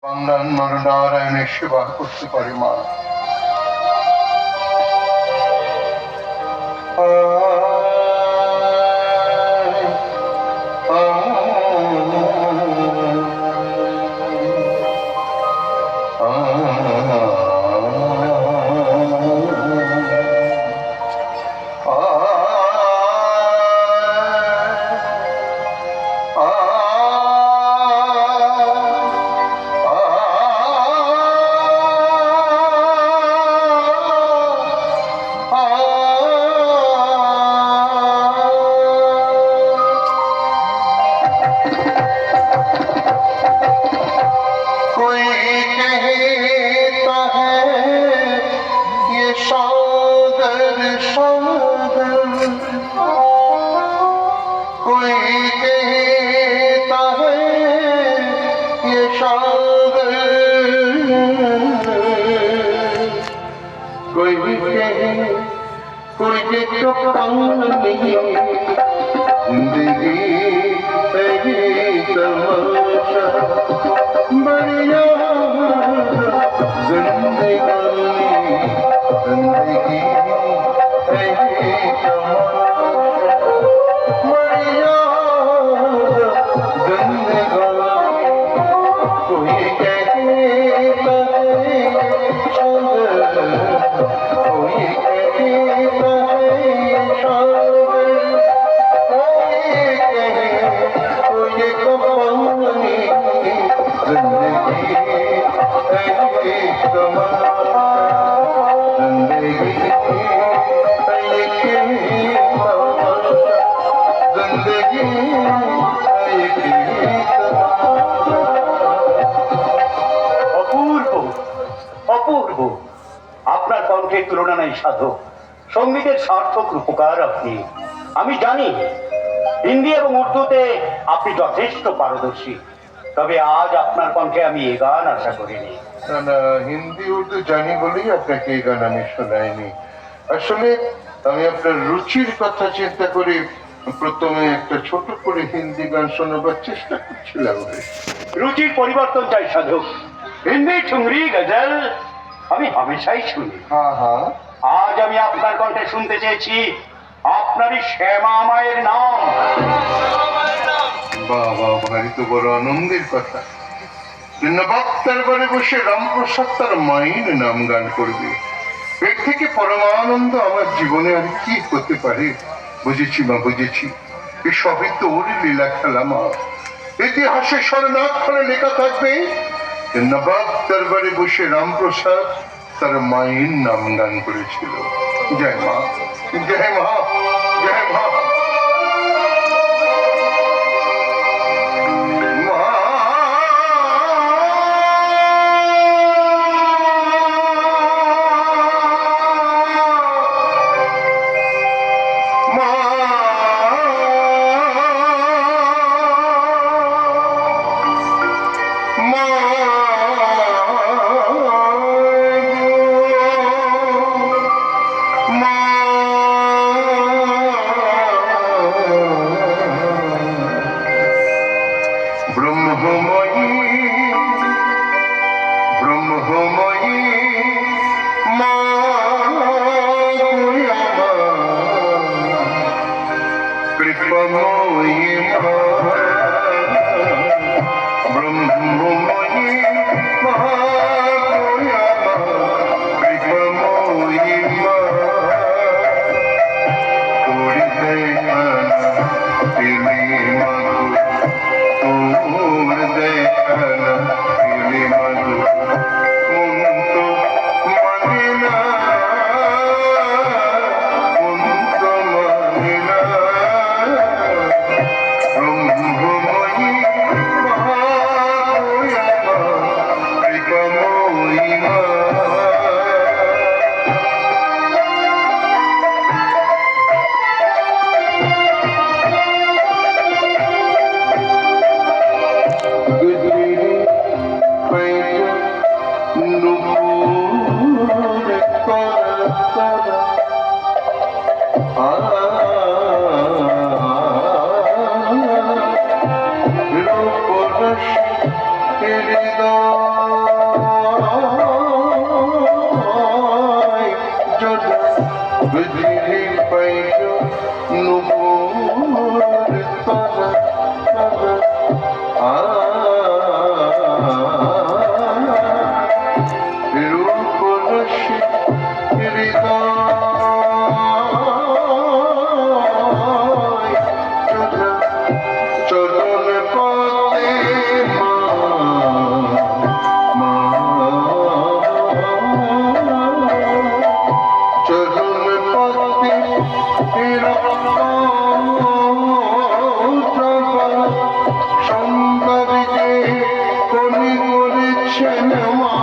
বাংলার নরনারায়ণের সেবা করতে পারে মা। कोई तो पानी जिंदगी तमाशा बढ़िया जिंदगी जिंदगी बढ़िया जिंदगी कोई कहता कोई অপূর্ব, আপনার কণ্ঠের তুলনা নাই সাধক। সঙ্গীতের সার্থক রূপকার আপনি। আমি জানি হিন্দি এবং উর্দুতে আপনি যথেষ্ট পারদর্শী, তবে আজ আপনার কণ্ঠে আমি এ গান আশা করিনি। না, হিন্দি উর্দু জানি বলেই আপনাকে এই গান আমি শোনাইনি। আসলে আমি আপনার রুচির কথা চিন্তা করে প্রথমে একটা ছোট করে হিন্দি গান শোনাবার চেষ্টা করছিলাম। রুচির পরিবর্তন চাই সাধক। হিন্দি ঠুংরি গজল আমি হামেশাই শুনি। হ্যাঁ, আজ আমি আপনার কণ্ঠে শুনতে চেয়েছি আপনারই শ্যামা মায়ের নাম। বাবা, ভারী তো বড় আনন্দের কথা। নবাবতার ঘরে বসে রামপ্রসাদ তার মায়ের নাম গান করবে, এর থেকে পরমানন্দ আমার জীবনে আর কি হতে পারে? বুঝেছি মা, বুঝেছি। এ সবই তোর লীলা খেলা মা। ইতিহাসে স্বর্ণাক্ষরে লেখা থাকবে নবাব দরবারে বসে রামপ্রসাদ তার মায়ের নাম গান করেছিল। জয় মা, জয় মা, জয় মা। হৃদয় লাগেছেন মা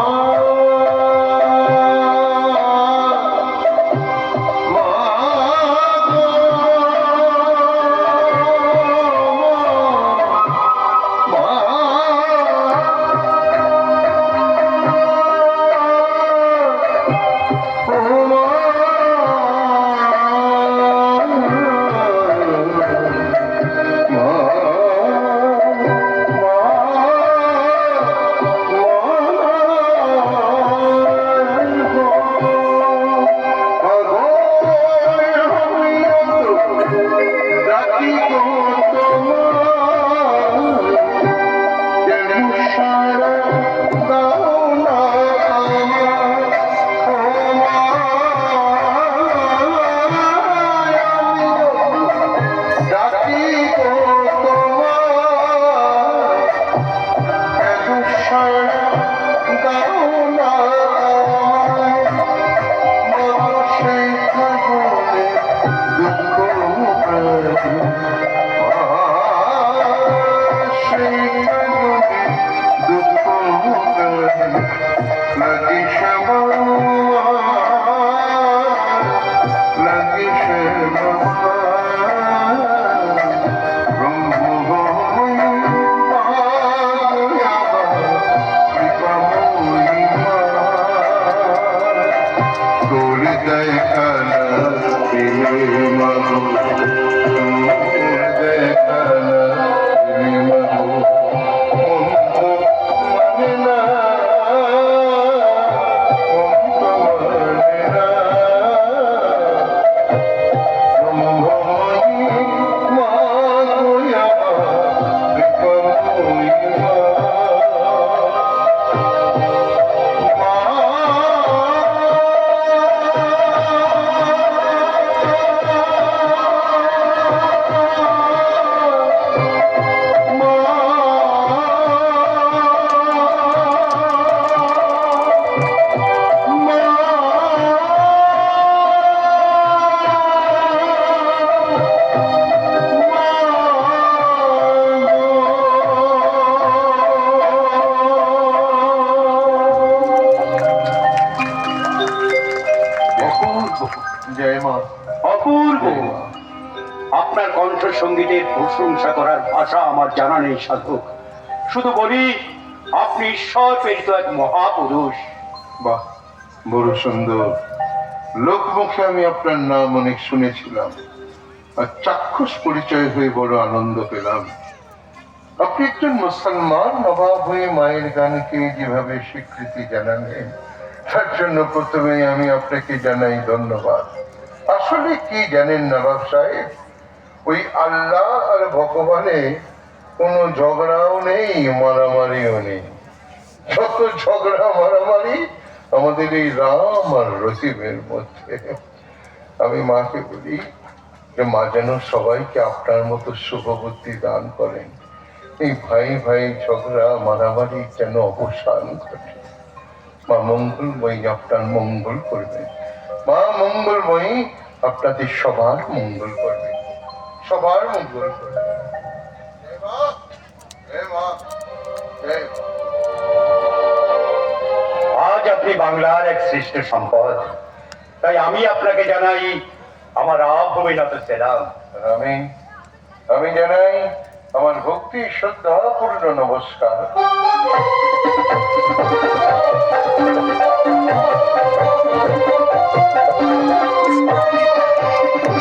জয় মা। অপূর্ব। আপনার কণ্ঠ সঙ্গীতের প্রশংসা করার ভাষা আমার জানা নেই সাধক। শুধু বলি আপনি ঈশ্বর প্রেরিত এক মহাপুরুষ। বাহ, বড় সুন্দর। লোকমুখে আমি আপনার নাম অনেক শুনেছিলাম, আর চাক্ষুষ পরিচয় হয়ে বড় আনন্দ পেলাম। আপনি একজন মুসলমান নবাব হয়ে মায়ের গানকে যেভাবে স্বীকৃতি জানালেন, তার জন্য প্রথমে আমি আপনাকে জানাই ধন্যবাদ। আসলে কি জানেন নবাব সাহেব, ওই আল্লাহ আর ভগবানে কোনো ঝগড়াও নেই, মারামারিও নেই। যত ঝগড়া মারামারি আমাদের এই রাম আর রহিমের মধ্যে। আমি মাকে বলি যে মা যেন সবাইকে আপনার মতো শুভবুদ্ধি দান করেন, এই ভাই ভাই ঝগড়া মারামারি যেন অবসান ঘটে। মা মঙ্গলময়ী আপনার মঙ্গল করবে, মা মঙ্গলময়ী আপনাদের সবার মঙ্গল করবে, সবার মঙ্গল করবে। জয় মা, জয় মা, জয় মা। আজ আপনি বাংলার এক শ্রেষ্ঠ সম্পদ, তাই আমি আপনাকে জানাই আমার আভূমিনত সেলাম। আমি আমি জানাই আমার ভক্তি শ্রদ্ধা পূর্ণ নমস্কার।